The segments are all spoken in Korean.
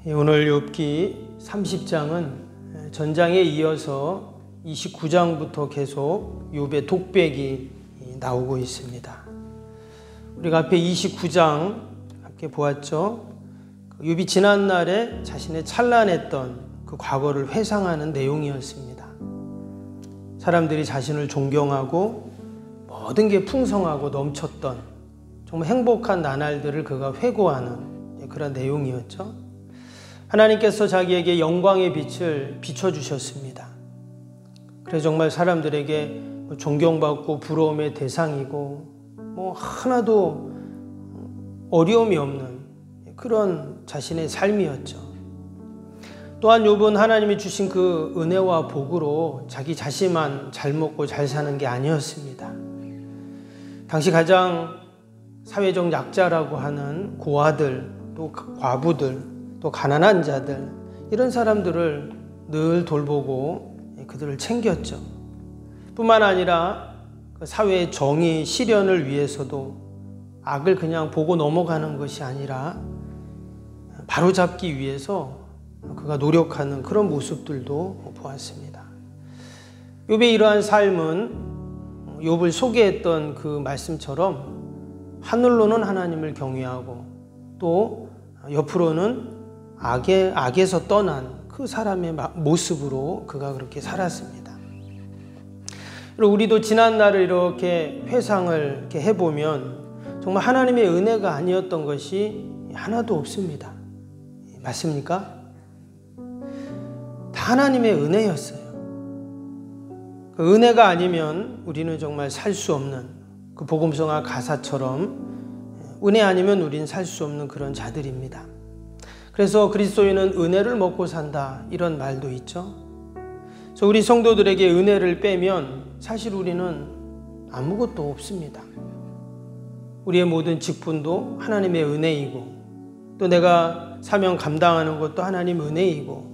오늘 욥기 30장은 전장에 이어서 29장부터 계속 욥의 독백이 나오고 있습니다. 우리가 앞에 29장 함께 보았죠. 욥이 지난날에 자신의 찬란했던 그 과거를 회상하는 내용이었습니다. 사람들이 자신을 존경하고 모든 게 풍성하고 넘쳤던 정말 행복한 나날들을 그가 회고하는 그런 내용이었죠. 하나님께서 자기에게 영광의 빛을 비춰주셨습니다. 그래서 정말 사람들에게 존경받고 부러움의 대상이고 하나도 어려움이 없는 그런 자신의 삶이었죠. 또한 욥은 하나님이 주신 그 은혜와 복으로 자기 자신만 잘 먹고 잘 사는 게 아니었습니다. 당시 가장 사회적 약자라고 하는 고아들, 또 과부들, 또 가난한 자들, 이런 사람들을 늘 돌보고 그들을 챙겼죠. 뿐만 아니라 그 사회의 정의 실현을 위해서도 악을 그냥 보고 넘어가는 것이 아니라 바로잡기 위해서 그가 노력하는 그런 모습들도 보았습니다. 욥의 이러한 삶은 욥을 소개했던 그 말씀처럼 하늘로는 하나님을 경외하고 또 옆으로는 악에서 떠난 그 사람의 모습으로 그가 그렇게 살았습니다. 그리고 우리도 지난 날을 이렇게 회상을 이렇게 해보면 정말 하나님의 은혜가 아니었던 것이 하나도 없습니다. 맞습니까? 다 하나님의 은혜였어요. 그 은혜가 아니면 우리는 정말 살 수 없는 그 복음성화 가사처럼 은혜 아니면 우리는 살 수 없는 그런 자들입니다. 그래서 그리스도인은 은혜를 먹고 산다 이런 말도 있죠. 그래서 우리 성도들에게 은혜를 빼면 사실 우리는 아무것도 없습니다. 우리의 모든 직분도 하나님의 은혜이고 또 내가 사명 감당하는 것도 하나님 은혜이고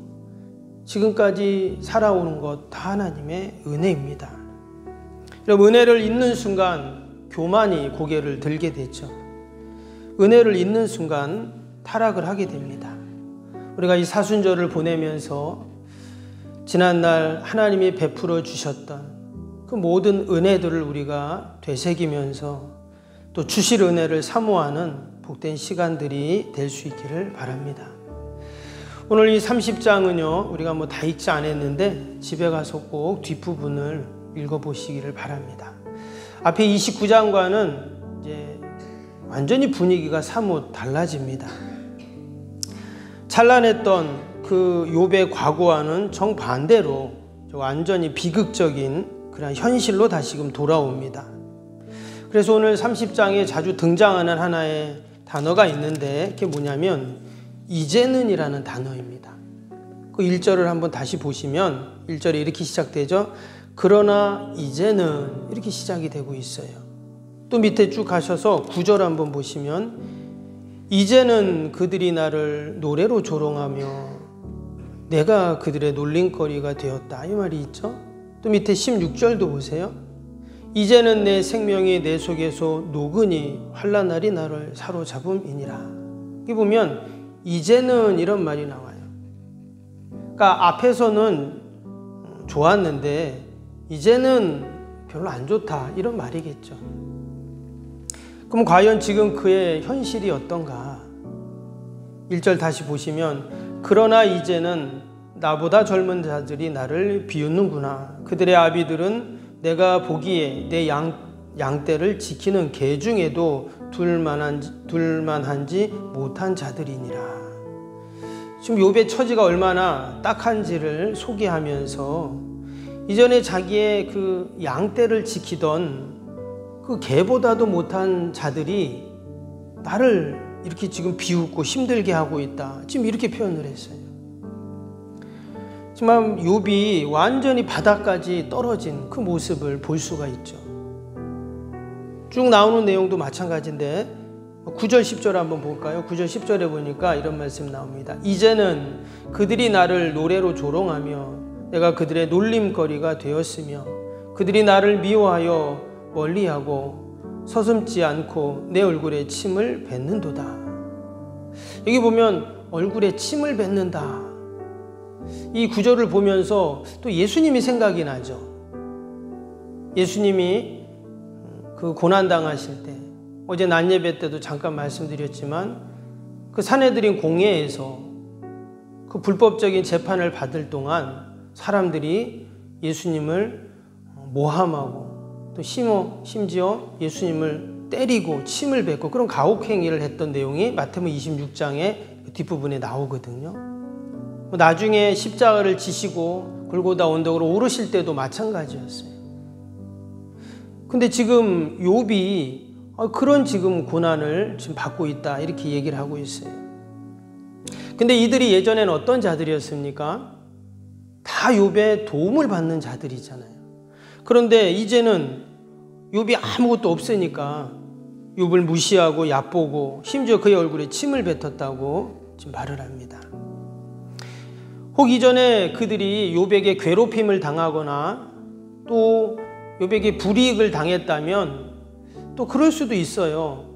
지금까지 살아오는 것 다 하나님의 은혜입니다. 여러분, 은혜를 잊는 순간 교만이 고개를 들게 되죠. 은혜를 잊는 순간 타락을 하게 됩니다. 우리가 이 사순절을 보내면서 지난날 하나님이 베풀어 주셨던 그 모든 은혜들을 우리가 되새기면서 또 주실 은혜를 사모하는 복된 시간들이 될 수 있기를 바랍니다. 오늘 이 30장은요, 우리가 다 읽지 않았는데 집에 가서 꼭 뒷부분을 읽어보시기를 바랍니다. 앞에 29장과는 이제 완전히 분위기가 사뭇 달라집니다. 찬란했던 그 욥의 과거와는 정반대로 완전히 비극적인 그런 현실로 다시금 돌아옵니다. 그래서 오늘 30장에 자주 등장하는 하나의 단어가 있는데 그게 뭐냐면 이제는 이라는 단어입니다. 그 1절을 한번 다시 보시면 1절에 이렇게 시작되죠. 그러나 이제는 이렇게 시작이 되고 있어요. 또 밑에 쭉 가셔서 9절 한번 보시면 이제는 그들이 나를 노래로 조롱하며 내가 그들의 놀림거리가 되었다 이 말이 있죠. 또 밑에 16절도 보세요. 이제는 내 생명이 내 속에서 녹으니 환난날이 나를 사로잡음이니라. 여기 보면 이제는 이런 말이 나와요. 그러니까 앞에서는 좋았는데 이제는 별로 안 좋다 이런 말이겠죠. 그럼 과연 지금 그의 현실이 어떤가? 1절 다시 보시면 그러나 이제는 나보다 젊은 자들이 나를 비웃는구나. 그들의 아비들은 내가 보기에 내 양떼를 지키는 개 중에도 둘만한지 못한 자들이니라. 지금 욥의 처지가 얼마나 딱한지를 소개하면서 이전에 자기의 그 양떼를 지키던 그 개보다도 못한 자들이 나를 이렇게 지금 비웃고 힘들게 하고 있다. 지금 이렇게 표현을 했어요. 정말 욥이 완전히 바닥까지 떨어진 그 모습을 볼 수가 있죠. 쭉 나오는 내용도 마찬가지인데 9절 10절 한번 볼까요? 9절 10절에 보니까 이런 말씀 나옵니다. 이제는 그들이 나를 노래로 조롱하며 내가 그들의 놀림거리가 되었으며 그들이 나를 미워하여 멀리하고 서슴지 않고 내 얼굴에 침을 뱉는도다. 여기 보면 얼굴에 침을 뱉는다. 이 구절을 보면서 또 예수님이 생각이 나죠. 예수님이 그 고난당하실 때, 어제 낮 예배 때도 잠깐 말씀드렸지만 그 산헤드린 공회에서 그 불법적인 재판을 받을 동안 사람들이 예수님을 모함하고 또 심지어 예수님을 때리고 침을 뱉고 그런 가혹행위를 했던 내용이 마태복음 26장의 뒷부분에 나오거든요. 나중에 십자가를 지시고 골고다 언덕으로 오르실 때도 마찬가지였어요. 근데 지금 욥이 그런 지금 고난을 지금 받고 있다 이렇게 얘기를 하고 있어요. 근데 이들이 예전에는 어떤 자들이었습니까? 다 욥의 도움을 받는 자들이잖아요. 그런데 이제는 욥이 아무것도 없으니까 욥을 무시하고 얕보고 심지어 그의 얼굴에 침을 뱉었다고 지금 말을 합니다. 혹 이전에 그들이 욥에게 괴롭힘을 당하거나 또 욥에게 불이익을 당했다면 또 그럴 수도 있어요.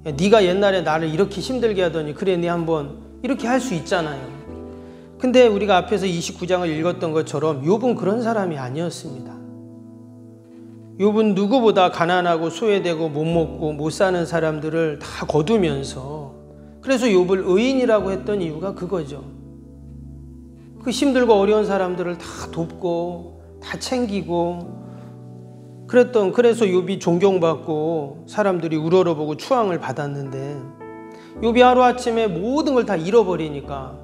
야, 네가 옛날에 나를 이렇게 힘들게 하더니 그래 네 한번 이렇게 할 수 있잖아요. 근데 우리가 앞에서 29장을 읽었던 것처럼 욥은 그런 사람이 아니었습니다. 욥은 누구보다 가난하고 소외되고 못 먹고 못 사는 사람들을 다 거두면서 그래서 욥을 의인이라고 했던 이유가 그거죠. 그 힘들고 어려운 사람들을 다 돕고 다 챙기고 그래서 욥이 존경받고 사람들이 우러러보고 추앙을 받았는데 욥이 하루아침에 모든 걸 다 잃어버리니까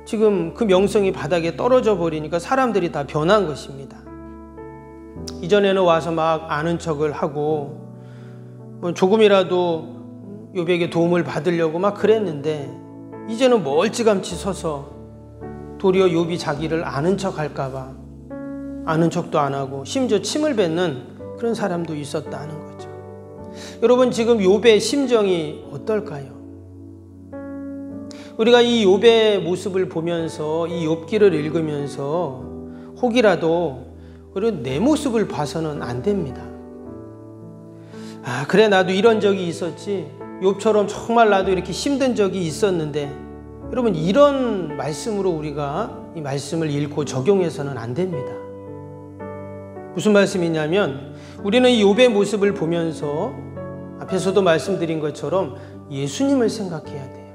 지금 그 명성이 바닥에 떨어져 버리니까 사람들이 다 변한 것입니다. 이전에는 와서 막 아는 척을 하고 뭐 조금이라도 욥에게 도움을 받으려고 막 그랬는데 이제는 멀찌감치 서서 도리어 욥이 자기를 아는 척 할까 봐 아는 척도 안 하고 심지어 침을 뱉는 그런 사람도 있었다는 거죠. 여러분 지금 욥의 심정이 어떨까요? 우리가 이 욥의 모습을 보면서 이 욥기를 읽으면서 혹이라도 우리는 내 모습을 봐서는 안 됩니다. 아 그래 나도 이런 적이 있었지. 욥처럼 정말 나도 이렇게 힘든 적이 있었는데 여러분 이런 말씀으로 우리가 이 말씀을 읽고 적용해서는 안 됩니다. 무슨 말씀이냐면 우리는 이 욥의 모습을 보면서 앞에서도 말씀드린 것처럼 예수님을 생각해야 돼요.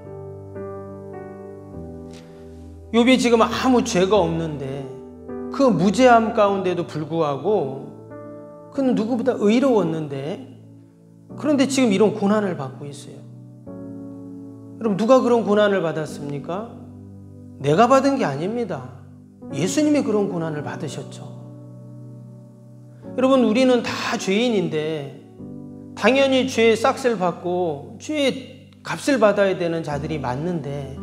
욥이 지금 아무 죄가 없는데 그 무죄함 가운데도 불구하고 그는 누구보다 의로웠는데 그런데 지금 이런 고난을 받고 있어요. 여러분 누가 그런 고난을 받았습니까? 내가 받은 게 아닙니다. 예수님이 그런 고난을 받으셨죠. 여러분 우리는 다 죄인인데 당연히 죄의 싹을 받고 죄의 값을 받아야 되는 자들이 맞는데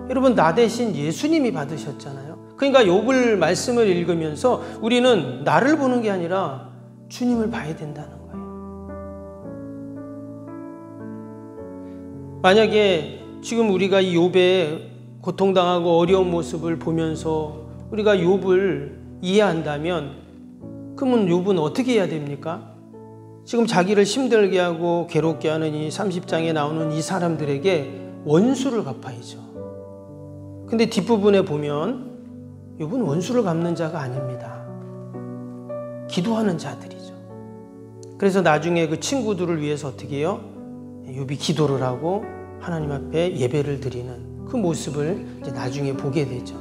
여러분 나 대신 예수님이 받으셨잖아요. 그러니까 욥을 말씀을 읽으면서 우리는 나를 보는 게 아니라 주님을 봐야 된다는 거예요. 만약에 지금 우리가 이 욥의 고통당하고 어려운 모습을 보면서 우리가 욥을 이해한다면 그러면 욥은 어떻게 해야 됩니까? 지금 자기를 힘들게 하고 괴롭게 하는 이 30장에 나오는 이 사람들에게 원수를 갚아야죠. 근데 뒷부분에 보면 욥은 원수를 갚는 자가 아닙니다. 기도하는 자들이죠. 그래서 나중에 그 친구들을 위해서 어떻게 해요? 욥이 기도를 하고 하나님 앞에 예배를 드리는 그 모습을 이제 나중에 보게 되죠.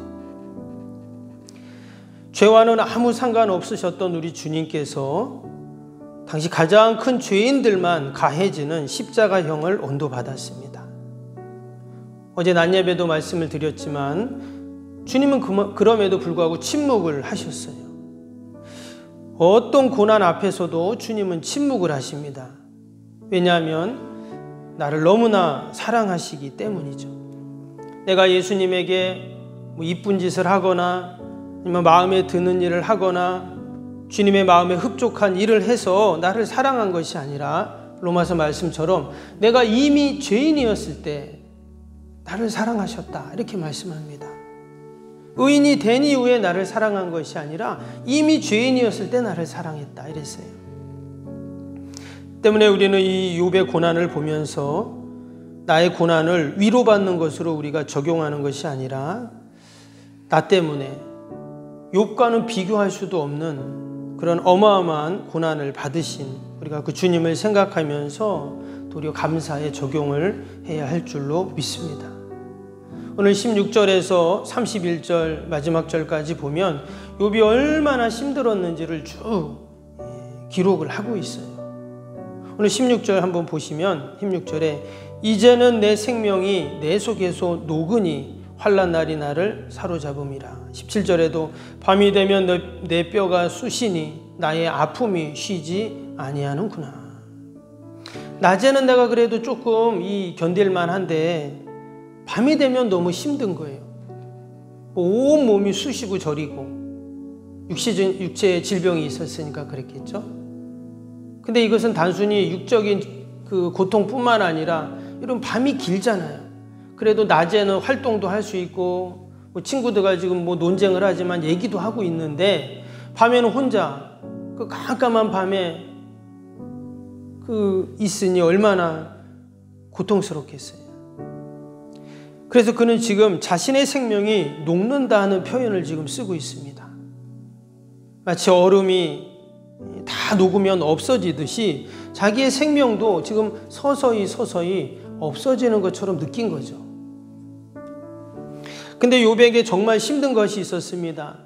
죄와는 아무 상관없으셨던 우리 주님께서 당시 가장 큰 죄인들만 가해지는 십자가형을 언도받았습니다. 어제 낮 예배도 말씀을 드렸지만 주님은 그럼에도 불구하고 침묵을 하셨어요. 어떤 고난 앞에서도 주님은 침묵을 하십니다. 왜냐하면 나를 너무나 사랑하시기 때문이죠. 내가 예수님에게 이쁜 짓을 하거나 아니면 마음에 드는 일을 하거나 주님의 마음에 흡족한 일을 해서 나를 사랑한 것이 아니라 로마서 말씀처럼 내가 이미 죄인이었을 때 나를 사랑하셨다 이렇게 말씀합니다. 의인이 된 이후에 나를 사랑한 것이 아니라 이미 죄인이었을 때 나를 사랑했다 이랬어요. 때문에 우리는 이 욥의 고난을 보면서 나의 고난을 위로받는 것으로 우리가 적용하는 것이 아니라 나 때문에 욥과는 비교할 수도 없는 그런 어마어마한 고난을 받으신 우리가 그 주님을 생각하면서 도리어 감사의 적용을 해야 할 줄로 믿습니다. 오늘 16절에서 31절 마지막 절까지 보면 욥이 얼마나 힘들었는지를 쭉 기록을 하고 있어요. 오늘 16절 한번 보시면 16절에 이제는 내 생명이 내 속에서 녹으니 환난 날이 나를 사로잡음이라. 17절에도 밤이 되면 내 뼈가 쑤시니 나의 아픔이 쉬지 아니하는구나. 낮에는 내가 그래도 조금 견딜만 한데 밤이 되면 너무 힘든 거예요. 온 몸이 쑤시고 저리고 육체에 질병이 있었으니까 그랬겠죠. 근데 이것은 단순히 육적인 그 고통뿐만 아니라 이런 밤이 길잖아요. 그래도 낮에는 활동도 할 수 있고 친구들과 지금 논쟁을 하지만 얘기도 하고 있는데 밤에는 혼자 그 깜깜한 밤에 있으니 얼마나 고통스럽겠어요. 그래서 그는 지금 자신의 생명이 녹는다는 표현을 지금 쓰고 있습니다. 마치 얼음이 다 녹으면 없어지듯이 자기의 생명도 지금 서서히 없어지는 것처럼 느낀 거죠. 근데 욥에게 정말 힘든 것이 있었습니다.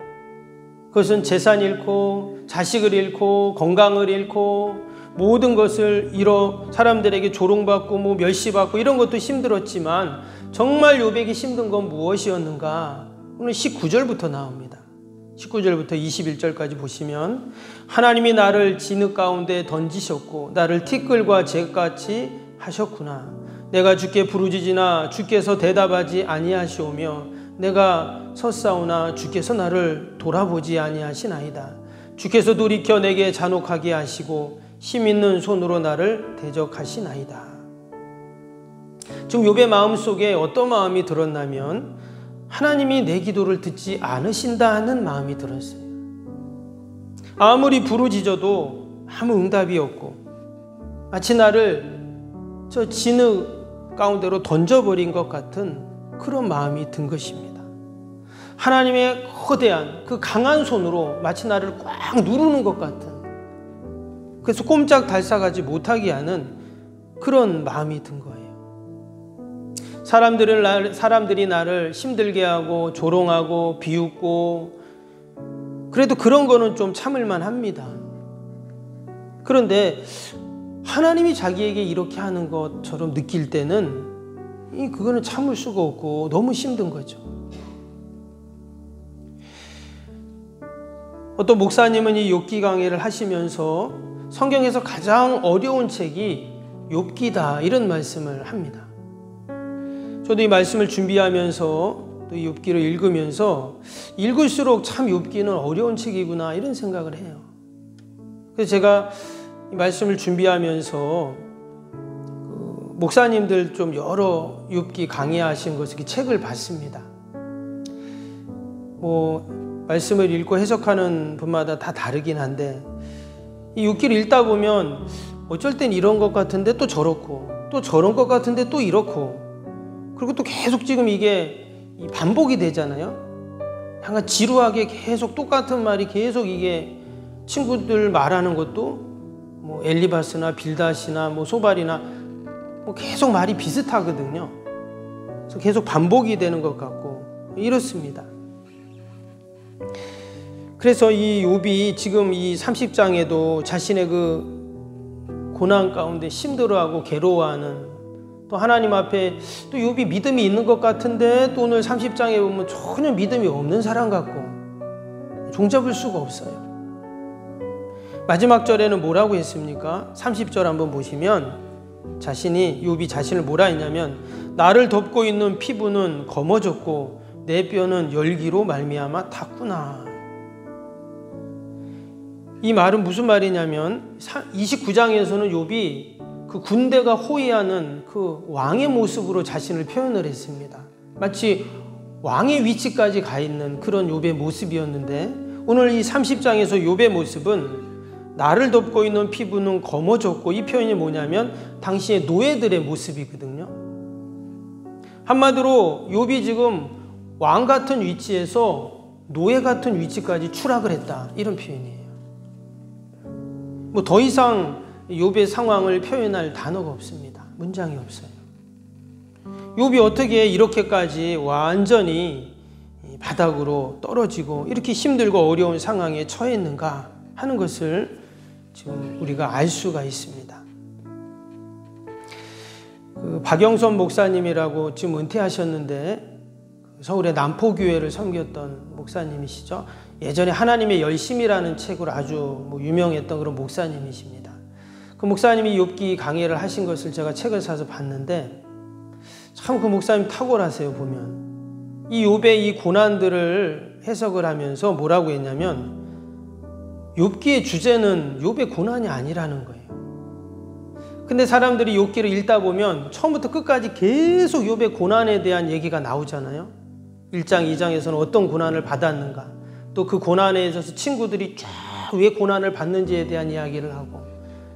그것은 재산 잃고 자식을 잃고 건강을 잃고 모든 것을 잃어 사람들에게 조롱받고 멸시받고 이런 것도 힘들었지만 정말 욥에게 힘든 건 무엇이었는가? 오늘 19절부터 나옵니다. 19절부터 21절까지 보시면 하나님이 나를 진흙 가운데 던지셨고 나를 티끌과 잭같이 하셨구나. 내가 주께 부르짖으나 주께서 대답하지 아니하시오며 내가 섰사오나 주께서 나를 돌아보지 아니하시나이다. 주께서 돌이켜 내게 잔혹하게 하시고 힘있는 손으로 나를 대적하시나이다. 지금 욥의 마음속에 어떤 마음이 들었냐면 하나님이 내 기도를 듣지 않으신다는 마음이 들었어요. 아무리 부르짖어도 아무 응답이 없고 마치 나를 저 진흙 가운데로 던져버린 것 같은 그런 마음이 든 것입니다. 하나님의 거대한 그 강한 손으로 마치 나를 꽉 누르는 것 같은, 그래서 꼼짝 달싹하지 못하게 하는 그런 마음이 든 거예요. 사람들이 나를 힘들게 하고 조롱하고 비웃고 그래도 그런 거는 좀 참을만 합니다. 그런데 하나님이 자기에게 이렇게 하는 것처럼 느낄 때는 그거는 참을 수가 없고 너무 힘든 거죠. 어떤 목사님은 이 욥기 강의를 하시면서 성경에서 가장 어려운 책이 욥기다 이런 말씀을 합니다. 저도 이 말씀을 준비하면서 또 이 욥기를 읽으면서 읽을수록 참 욥기는 어려운 책이구나 이런 생각을 해요. 그래서 제가 이 말씀을 준비하면서 목사님들 좀 여러 욥기 강의하신 것을 책을 봤습니다. 말씀을 읽고 해석하는 분마다 다 다르긴 한데 이 욥기를 읽다 보면 어쩔 땐 이런 것 같은데 또 저렇고 또 저런 것 같은데 또 이렇고 그리고 또 계속 지금 이게 반복이 되잖아요. 약간 지루하게 계속 똑같은 말이 계속 이게 친구들 말하는 것도 엘리바스나 빌닷이나 소발이나 계속 말이 비슷하거든요. 그래서 계속 반복이 되는 것 같고 이렇습니다. 그래서 이 욥이 지금 이 30장에도 자신의 그 고난 가운데 힘들어하고 괴로워하는, 또 하나님 앞에 또 욥이 믿음이 있는 것 같은데 또 오늘 30장에 보면 전혀 믿음이 없는 사람 같고 종잡을 수가 없어요. 마지막 절에는 뭐라고 했습니까? 30절 한번 보시면 욥이 자신을 뭐라 했냐면 나를 덮고 있는 피부는 검어졌고 내 뼈는 열기로 말미암아 탔구나. 이 말은 무슨 말이냐면 29장에서는 욥이 그 군대가 호위하는 그 왕의 모습으로 자신을 표현을 했습니다. 마치 왕의 위치까지 가 있는 그런 욥의 모습이었는데 오늘 이 30장에서 욥의 모습은 나를 덮고 있는 피부는 검어졌고 이 표현이 뭐냐면 당시의 노예들의 모습이거든요. 한마디로 욥이 지금 왕 같은 위치에서 노예 같은 위치까지 추락을 했다, 이런 표현이에요. 뭐 더 이상 욥의 상황을 표현할 단어가 없습니다. 문장이 없어요. 욥이 어떻게 이렇게까지 완전히 바닥으로 떨어지고 이렇게 힘들고 어려운 상황에 처했는가 하는 것을 지금 우리가 알 수가 있습니다. 박영선 목사님이라고 지금 은퇴하셨는데 서울의 남포교회를 섬겼던 목사님이시죠. 예전에 하나님의 열심이라는 책으로 아주 유명했던 그런 목사님이십니다. 그 목사님이 욥기 강해를 하신 것을 제가 책을 사서 봤는데 참 그 목사님 탁월하세요. 보면 이 욥의 이 고난들을 해석을 하면서 뭐라고 했냐면 욥기의 주제는 욥의 고난이 아니라는 거예요. 근데 사람들이 욥기를 읽다 보면 처음부터 끝까지 계속 욥의 고난에 대한 얘기가 나오잖아요. 1장, 2장에서는 어떤 고난을 받았는가, 또 그 고난에 있어서 친구들이 쫙 왜 고난을 받는지에 대한 이야기를 하고,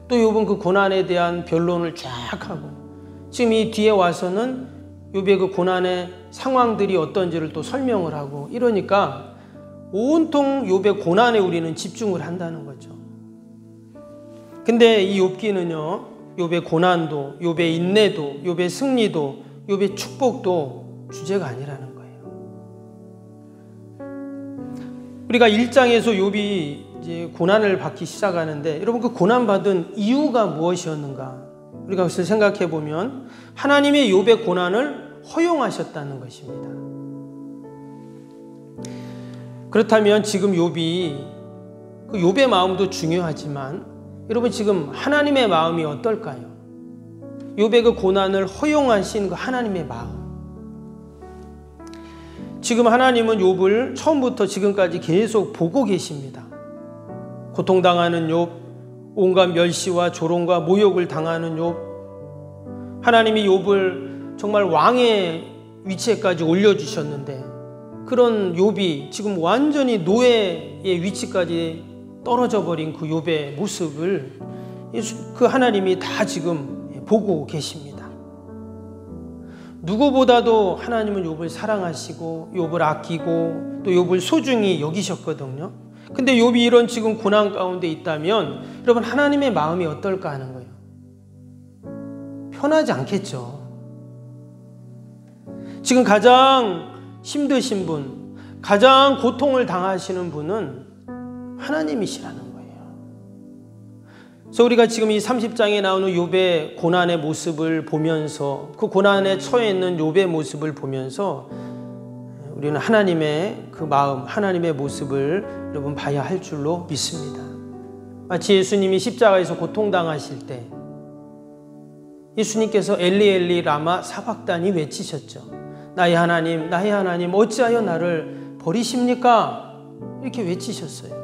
또 욥은 그 고난에 대한 변론을 쫙 하고, 지금 이 뒤에 와서는 욥의 그 고난의 상황들이 어떤지를 또 설명을 하고, 이러니까 온통 욥의 고난에 우리는 집중을 한다는 거죠. 근데 이 욥기는요, 욥의 고난도, 욥의 인내도, 욥의 승리도, 욥의 축복도 주제가 아니라는 거예요. 우리가 1장에서 욥이 이제 고난을 받기 시작하는데, 여러분 그 고난받은 이유가 무엇이었는가? 우리가 그것을 생각해 보면 하나님의 욥의 고난을 허용하셨다는 것입니다. 그렇다면 지금 욥이, 그 욥의 마음도 중요하지만 여러분 지금 하나님의 마음이 어떨까요? 욥의 그 고난을 허용하신 그 하나님의 마음. 지금 하나님은 욥을 처음부터 지금까지 계속 보고 계십니다. 고통당하는 욥, 온갖 멸시와 조롱과 모욕을 당하는 욥, 하나님이 욥을 정말 왕의 위치에까지 올려주셨는데 그런 욥이 지금 완전히 노예의 위치까지 떨어져 버린 그 욥의 모습을 그 하나님이 다 지금 보고 계십니다. 누구보다도 하나님은 욥을 사랑하시고 욥을 아끼고 또 욥을 소중히 여기셨거든요. 근데 욥이 이런 지금 고난 가운데 있다면 여러분 하나님의 마음이 어떨까 하는 거예요. 편하지 않겠죠. 지금 가장 힘드신 분, 가장 고통을 당하시는 분은 하나님이시라는 거예요. 그래서 우리가 지금 이 30장에 나오는 욥의 고난의 모습을 보면서, 그 고난에 처해 있는 욥의 모습을 보면서 우리는 하나님의 그 마음, 하나님의 모습을 여러분 봐야 할 줄로 믿습니다. 마치 예수님이 십자가에서 고통당하실 때 예수님께서 엘리 엘리 라마 사박단이 외치셨죠. 나의 하나님 어찌하여 나를 버리십니까? 이렇게 외치셨어요.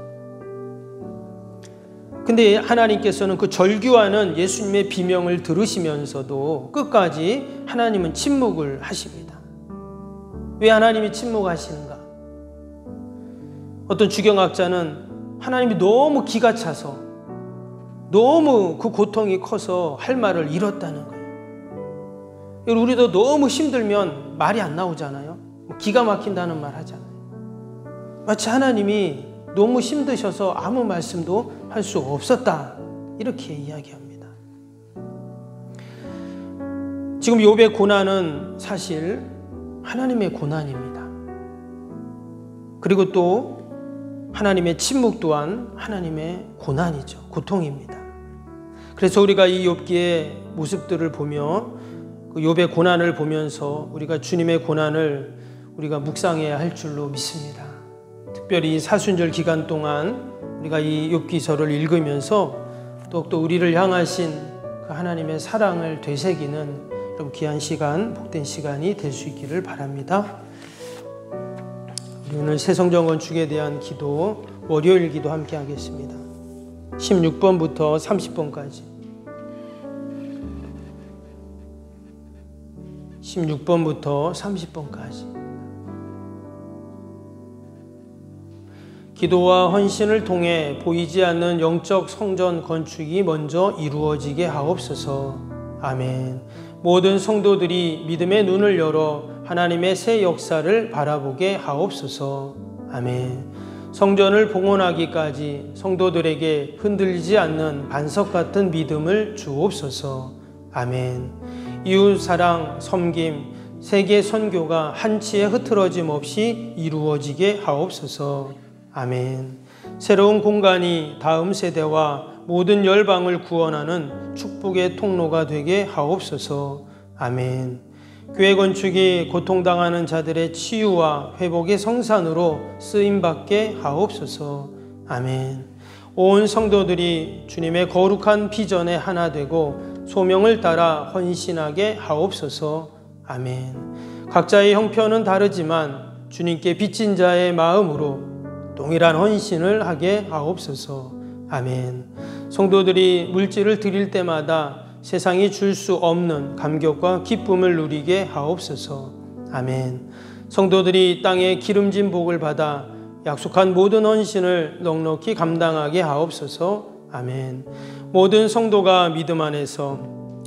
근데 하나님께서는 그 절규하는 예수님의 비명을 들으시면서도 끝까지 하나님은 침묵을 하십니다. 왜 하나님이 침묵하시는가? 어떤 주경학자는 하나님이 너무 기가 차서 너무 그 고통이 커서 할 말을 잃었다는 거예요. 우리도 너무 힘들면 말이 안 나오잖아요. 기가 막힌다는 말 하잖아요. 마치 하나님이 너무 힘드셔서 아무 말씀도 할 수 없었다, 이렇게 이야기합니다. 지금 욥의 고난은 사실 하나님의 고난입니다. 그리고 또 하나님의 침묵 또한 하나님의 고난이죠. 고통입니다. 그래서 우리가 이 욥기의 모습들을 보며 그 욥의 고난을 보면서 우리가 주님의 고난을 우리가 묵상해야 할 줄로 믿습니다. 특별히 사순절 기간 동안 우리가 이 욥기서를 읽으면서 또 우리를 향하신 그 하나님의 사랑을 되새기는 좀 귀한 시간, 복된 시간이 될 수 있기를 바랍니다. 우리 오늘 새성전 건축에 대한 기도, 월요일 기도 함께 하겠습니다. 16번부터 30번까지. 16번부터 30번까지. 기도와 헌신을 통해 보이지 않는 영적 성전 건축이 먼저 이루어지게 하옵소서. 아멘. 모든 성도들이 믿음의 눈을 열어 하나님의 새 역사를 바라보게 하옵소서. 아멘. 성전을 봉헌하기까지 성도들에게 흔들리지 않는 반석 같은 믿음을 주옵소서. 아멘. 이웃사랑, 섬김, 세계 선교가 한치의 흐트러짐 없이 이루어지게 하옵소서. 아멘. 새로운 공간이 다음 세대와 모든 열방을 구원하는 축복의 통로가 되게 하옵소서. 아멘. 교회 건축이 고통당하는 자들의 치유와 회복의 성산으로 쓰임받게 하옵소서. 아멘. 온 성도들이 주님의 거룩한 비전에 하나 되고 소명을 따라 헌신하게 하옵소서. 아멘. 각자의 형편은 다르지만 주님께 빚진 자의 마음으로 동일한 헌신을 하게 하옵소서. 아멘. 성도들이 물질을 드릴 때마다 세상이 줄 수 없는 감격과 기쁨을 누리게 하옵소서. 아멘. 성도들이 땅의 기름진 복을 받아 약속한 모든 헌신을 넉넉히 감당하게 하옵소서. 아멘. 모든 성도가 믿음 안에서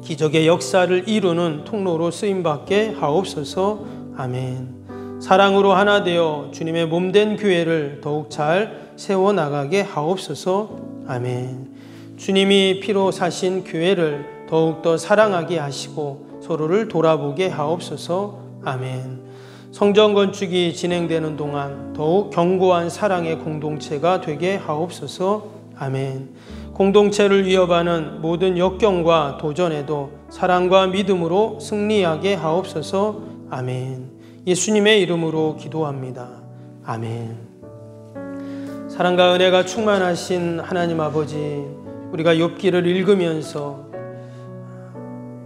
기적의 역사를 이루는 통로로 쓰임받게 하옵소서. 아멘. 사랑으로 하나 되어 주님의 몸된 교회를 더욱 잘 세워나가게 하옵소서. 아멘. 주님이 피로 사신 교회를 더욱더 사랑하게 하시고 서로를 돌아보게 하옵소서. 아멘. 성전 건축이 진행되는 동안 더욱 견고한 사랑의 공동체가 되게 하옵소서. 아멘. 공동체를 위협하는 모든 역경과 도전에도 사랑과 믿음으로 승리하게 하옵소서. 아멘. 예수님의 이름으로 기도합니다. 아멘. 사랑과 은혜가 충만하신 하나님 아버지, 우리가 욥기를 읽으면서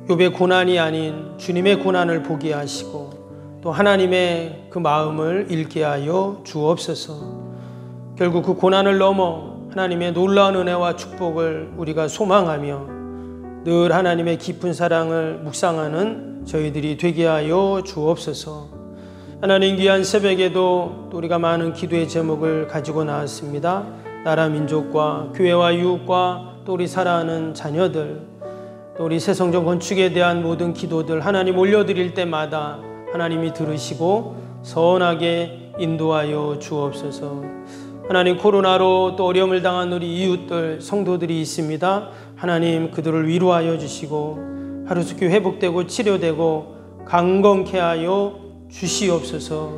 욥의 고난이 아닌 주님의 고난을 보게 하시고 또 하나님의 그 마음을 읽게 하여 주옵소서. 결국 그 고난을 넘어 하나님의 놀라운 은혜와 축복을 우리가 소망하며 늘 하나님의 깊은 사랑을 묵상하는 저희들이 되게 하여 주옵소서. 하나님, 귀한 새벽에도 또 우리가 많은 기도의 제목을 가지고 나왔습니다. 나라 민족과 교회와 이웃과 또 우리 사랑하는 자녀들, 또 우리 새 성전 건축에 대한 모든 기도들 하나님 올려드릴 때마다 하나님이 들으시고 선하게 인도하여 주옵소서. 하나님, 코로나로 또 어려움을 당한 우리 이웃들, 성도들이 있습니다. 하나님, 그들을 위로하여 주시고 하루속히 회복되고 치료되고 강건케 하여 주시옵소서.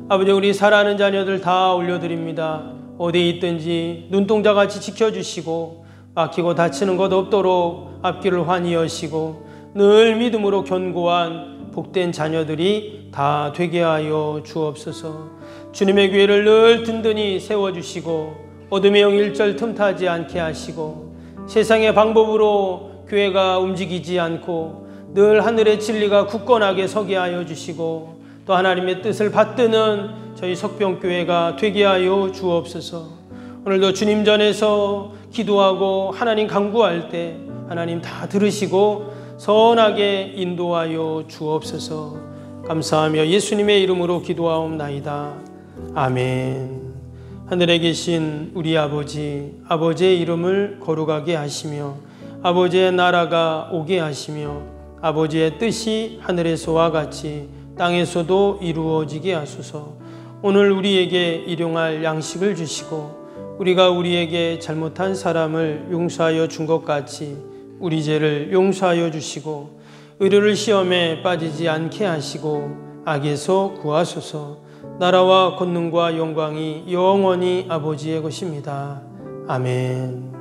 아버지, 우리 사랑하는 자녀들 다 올려드립니다. 어디에 있든지 눈동자같이 지켜주시고 막히고 다치는 것 없도록 앞길을 환히 여시고 늘 믿음으로 견고한 복된 자녀들이 다 되게 하여 주옵소서. 주님의 교회를 늘 든든히 세워주시고 어둠의 영 일절 틈타지 않게 하시고 세상의 방법으로 교회가 움직이지 않고 늘 하늘의 진리가 굳건하게 서게 하여 주시고 또 하나님의 뜻을 받드는 저희 석병교회가 되게 하여 주옵소서. 오늘도 주님 전에서 기도하고 하나님 간구할 때 하나님 다 들으시고 선하게 인도하여 주옵소서. 감사하며 예수님의 이름으로 기도하옵나이다. 아멘. 하늘에 계신 우리 아버지, 아버지의 이름을 거룩하게 하시며 아버지의 나라가 오게 하시며 아버지의 뜻이 하늘에서와 같이 땅에서도 이루어지게 하소서. 오늘 우리에게 일용할 양식을 주시고 우리가 우리에게 잘못한 사람을 용서하여 준 것 같이 우리 죄를 용서하여 주시고 의료를 시험에 빠지지 않게 하시고 악에서 구하소서. 나라와 권능과 영광이 영원히 아버지의 것입니다. 아멘.